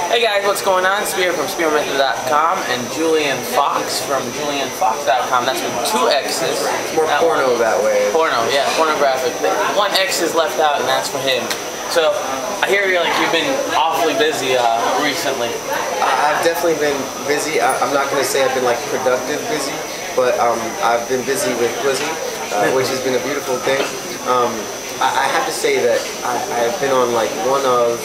Hey guys, what's going on? Spear from speermethod.com and Julian Fox from julianfox.com. That's with 2 X's. It's more porno that way. Porno, yeah, pornographic. 1 X is left out, and that's for him. So I hear you've been awfully busy recently. I've definitely been busy. I'm not going to say I've been like productive busy, but I've been busy with Pussy, which has been a beautiful thing. I have to say that I've been on like one of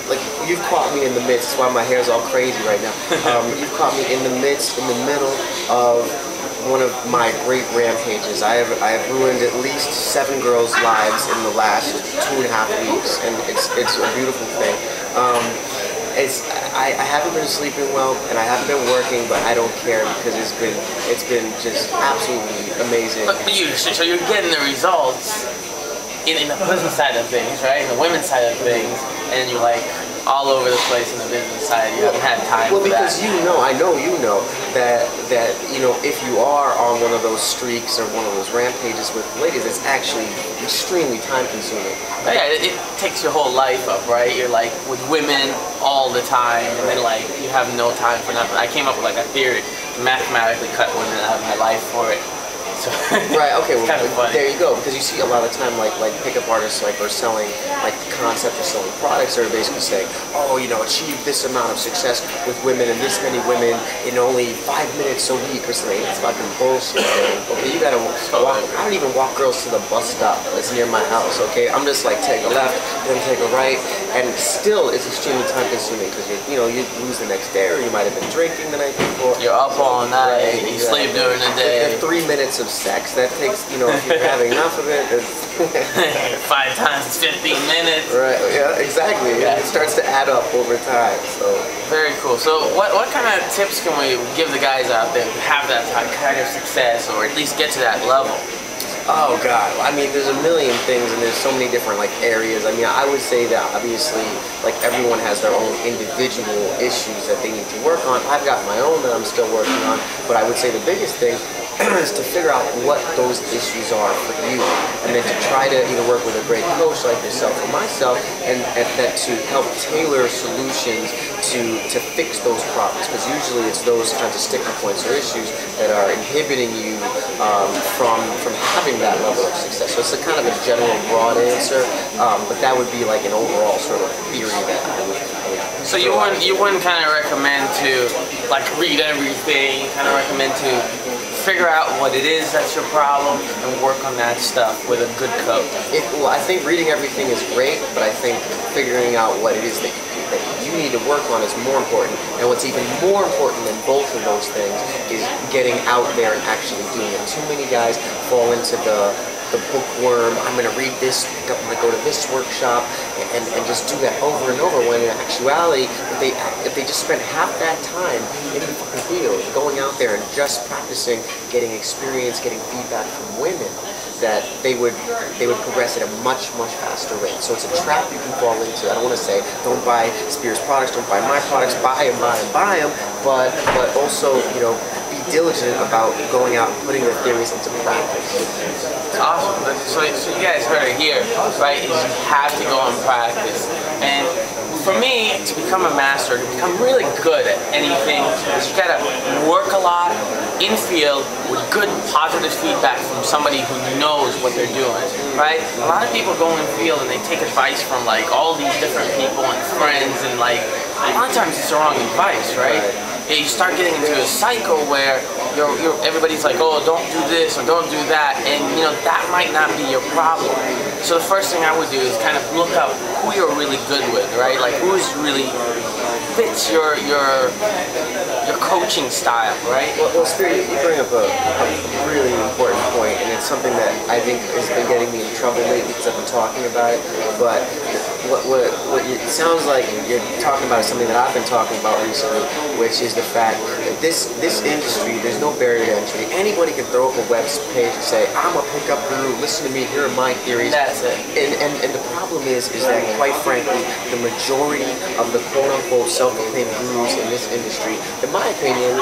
like, you've caught me in the midst. That's why my hair's all crazy right now. You've caught me in the midst, in the middle of one of my great rampages. I have ruined at least 7 girls' lives in the last 2.5 weeks, and it's a beautiful thing. I haven't been sleeping well, and I haven't been working, but I don't care because it's been just absolutely amazing. But so you're getting the results in the pussy side of things, right? In the women's side of things, and you're like all over the place in the business side. You haven't had time for that. Well, because I know you know that you know, if you are on one of those streaks or one of those rampages with ladies, it's actually extremely time consuming. Yeah, it takes your whole life up, right? You're like with women all the time, and then like you have no time for nothing. I came up with like a theory to mathematically cut women out of my life for it. So right, okay, well, kind of funny. There you go, because you see a lot of time like pickup artists like are selling like the concept of selling products. They're basically saying, oh, you know, achieve this amount of success with women and this many women in only 5 minutes a week or something. It's fucking bullshit, man. Okay, you gotta walk. I don't even walk girls to the bus stop that's near my house, okay? I'm just like take a left, then take a right, and still it's extremely time consuming because you lose the next day, or you might have been drinking the night before. You're up all night, right, you sleep during the day. The 3 minutes of sex, that takes, you know, if you're having enough of it, 5 times 15 minutes. Right, yeah, exactly. Yeah. It starts to add up over time, so. Very cool. So what kind of tips can we give the guys out there to have that kind of success, or at least get to that level? Oh God, I mean, there's a million things, and there's so many different like areas. I mean, I would say that obviously, like, everyone has their own individual issues that they need to work on. I've got my own that I'm still working on, but I would say the biggest thing is to figure out what those issues are for you, and then to try to either work with a great coach like yourself or myself, and that to help tailor solutions to fix those problems, because usually it's those kinds of sticky points or issues that are inhibiting you from having that level of success. So it's a kind of a general broad answer, but that would be like an overall sort of theory that I would so you wouldn't kind of recommend to like read everything. You kind of recommend to figure out what it is that's your problem and work on that stuff with a good coach. Well, I think reading everything is great, but I think figuring out what it is that you need to work on is more important. And what's even more important than both of those things is getting out there and actually doing it. Too many guys fall into the bookworm. I'm going to read this, I'm going to go to this workshop, and just do that over and over, when in actuality, if they just spent half that time in the fucking field, going out there and just practicing, getting experience, getting feedback from women, that they would progress at a much faster rate. So it's a trap you can fall into. I don't want to say don't buy Spear's products, don't buy my products, buy them, but also, you know, be diligent about going out and putting the theories into practice. Awesome. So you guys heard it here, right? Is you have to go and practice. And for me, to become a master, to become really good at anything, is you gotta work a lot in field with good positive feedback from somebody who knows what they're doing, right? A lot of people go in field and they take advice from like all these different people and friends, and like a lot of times it's the wrong advice, right? You start getting into a cycle where everybody's like, oh, don't do this or don't do that, and you know that might not be your problem. So the first thing I would do is kind of look up who you're really good with, right? Like who's really fits your coaching style, right? Well, Spear, you bring up a really important point, and it's something that I think has been getting me in trouble lately because I've been talking about it. But what it sounds like you're talking about is something that I've been talking about recently, which is the fact that this industry, there's no barrier to entry. Anybody can throw up a web page and say, I'm a pickup guru, listen to me, here are my theories. That's it. And the problem is that, quite frankly, the majority of the quote-unquote self-proclaimed gurus in this industry, in my opinion,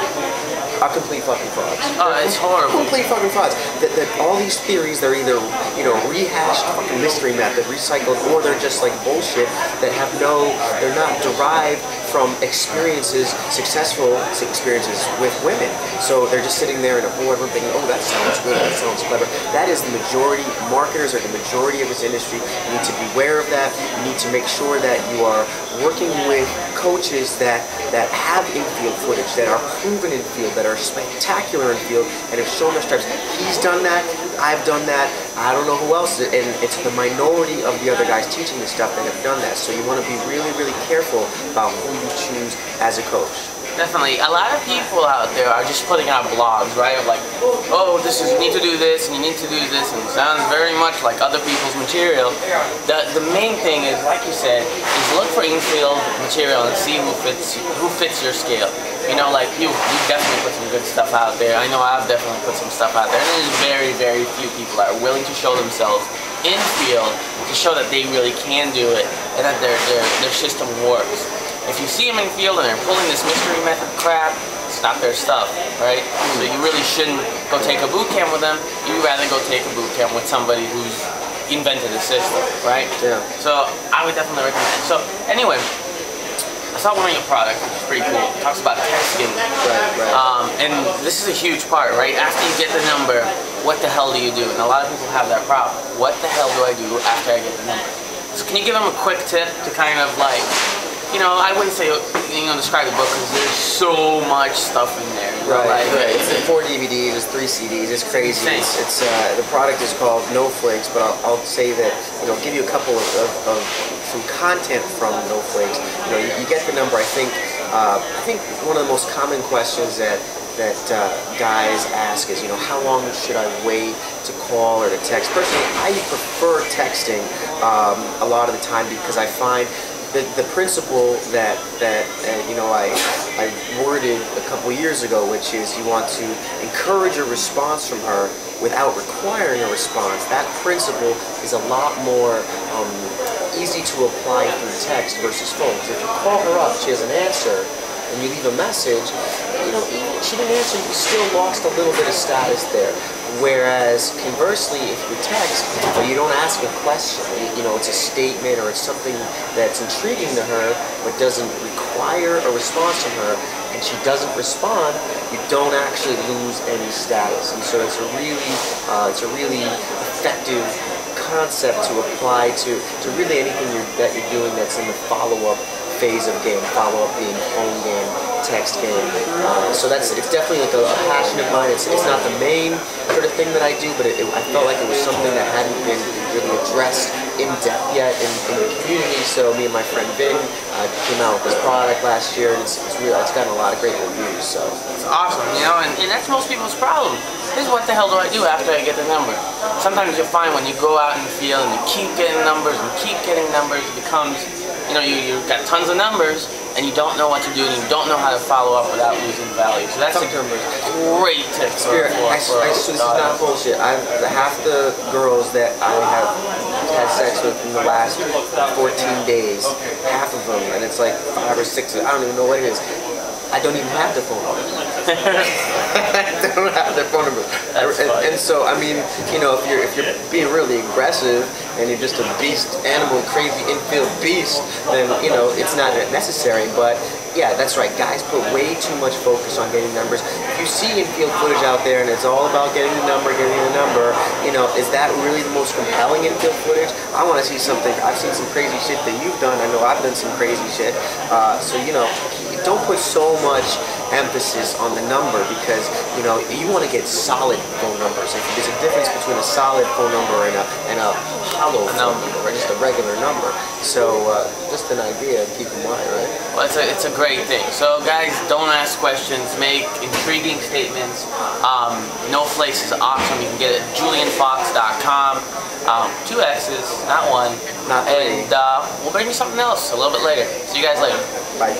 are complete fucking frauds. Oh, it's horrible. Complete fucking frauds. That all these theories, they're either, you know, rehashed fucking mystery method, recycled, or they're just like bullshit that have they're not derived from experiences, successful experiences with women. So they're just sitting there in a boardroom thinking, oh, that sounds good, that sounds clever. That is the majority. Marketers are the majority of this industry. You need to beware of that. You need to make sure that you are working with coaches that have infield footage, that are proven in field, that are spectacular in field, and have shown their stripes. He's done that. I've done that. I don't know who else, and it's the minority of the other guys teaching this stuff that have done that. So you want to be really, really careful about who you choose as a coach. Definitely. A lot of people out there are just putting out blogs, right? Of like, oh, you need to do this, and you need to do this, and it sounds very much like other people's material. The main thing is, like you said, is look for infield material and see who fits your scale. You know, like you definitely put some good stuff out there. I know I've definitely put some stuff out there. And there's very, very few people that are willing to show themselves in field to show that they really can do it and that their system works. If you see them in field and they're pulling this mystery method crap, it's not their stuff, right? So you really shouldn't go take a boot camp with them. You'd rather go take a boot camp with somebody who's invented a system, right? Yeah. So I would definitely recommend it. So anyway, I saw one of your products, which is pretty cool. It talks about texting. Right. And this is a huge part, right? After you get the number, what the hell do you do? And a lot of people have that problem. What the hell do I do after I get the number? So can you give them a quick tip to kind of like, you know, I wouldn't say, describe the book because there's so much stuff in there. Right. It's 4 DVDs, it's 3 CDs, it's crazy. It's the product is called No Flakes, but I'll say that, give you a couple of some content from No Flakes. You get the number. I think one of the most common questions that guys ask is, how long should I wait to call or to text? Personally, I prefer texting a lot of the time because I find the principle that I worded a couple years ago, which is you want to encourage a response from her without requiring a response. That principle is a lot more easy to apply through text versus phone. Because if you call her up, she has an answer, and you leave a message, even if she didn't answer, you still lost a little bit of status there. Whereas, conversely, if you text, but you don't ask a question, it's a statement or it's something that's intriguing to her, but doesn't require a response from her, and she doesn't respond, you don't actually lose any status. And so it's a really effective concept to apply to really anything that you're doing that's in the follow-up phase of game, follow-up being phone game, text game. So it's definitely like a passion of mine. It's not the main sort of thing that I do, but I felt like it was something that hadn't been really addressed in depth yet in the community. So me and my friend Vin came out with this product last year, and it's gotten a lot of great reviews. So it's awesome, and that's most people's problem. Is what the hell do I do after I get the number? Sometimes you'll find when you go out in the field and you keep getting numbers and keep getting numbers, it becomes, you've got tons of numbers and you don't know what to do and you don't know how to follow up without losing value. So that's a great tip. So this is not bullshit. Half the girls that I have had sex with in the last 14 days, half of them, and it's like 5 or 6, I don't even know what it is. I don't even have their phone number. I don't have their phone number. And so, if you're being really aggressive and you're just a beast, animal, crazy infield beast, then, it's not necessary. But yeah, that's right. Guys put way too much focus on getting numbers. If you see infield footage out there and it's all about getting the number, is that really the most compelling infield footage? I want to see something. I've seen some crazy shit that you've done. I know I've done some crazy shit. So, don't put so much emphasis on the number because, you want to get solid phone numbers. There's a difference between a solid phone number and a hollow phone number, or just a regular number. So, just an idea to keep in mind, right? Well, it's a great thing. So, guys, don't ask questions. Make intriguing statements. No Flakes is awesome. You can get it at julianfox.com. 2 X's, not 1. Not 3. And we'll bring you something else a little bit later. See you guys later. Bye.